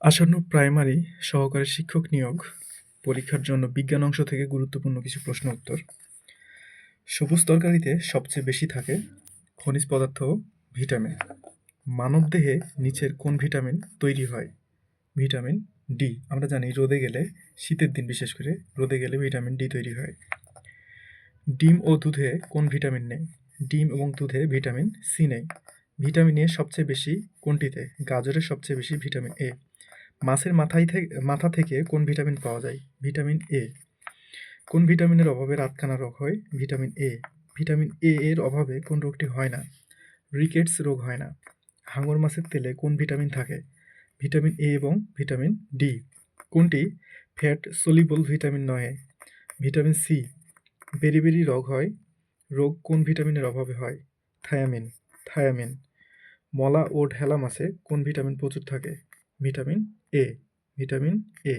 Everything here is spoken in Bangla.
আসন্ন প্রাইমারি সহকারী শিক্ষক নিয়োগ পরীক্ষার জন্য বিজ্ঞান অংশ থেকে গুরুত্বপূর্ণ কিছু প্রশ্ন উত্তর। সবুজ তরকারিতে সবচেয়ে বেশি থাকে খনিজ পদার্থ ও ভিটামিন। মানবদেহে নিচের কোন ভিটামিন তৈরি হয়? Vitamin D. আমরা জানি রোদে গেলে, শীতের দিন বিশেষ করে রোদে গেলে ভিটামিন ডি তৈরি হয়। ডিম ও দুধে কোন ভিটামিন নেই? ডিম এবং দুধে ভিটামিন সি নেই। ভিটামিন এ সবচেয়ে বেশি কোনটিতে? গাজরে সবচেয়ে বেশি ভিটামিন এ। মাছের মাথা থেকে কোন ভিটামিন পাওয়া যায়? Vitamin A. কোন ভিটামিনের অভাবে রাতকানা রোগ হয়? Vitamin A. ভিটামিন এ এর অভাবে কোন রোগটি হয় না? রিকেটস রোগ হয় না। হাঙর মাছের তেলে কোন ভিটামিন থাকে? ভিটামিন এ এবং ভিটামিন ডি। কোনটি ফ্যাট সলিবল ভিটামিন নয়? Vitamin C. বেরি রোগ কোন ভিটামিনের অভাবে হয়? থায়ামিন। থায়ামিন। মলা ও ঢেলা মাছে কোন ভিটামিন প্রচুর থাকে? Vitamin A. Vitamin A.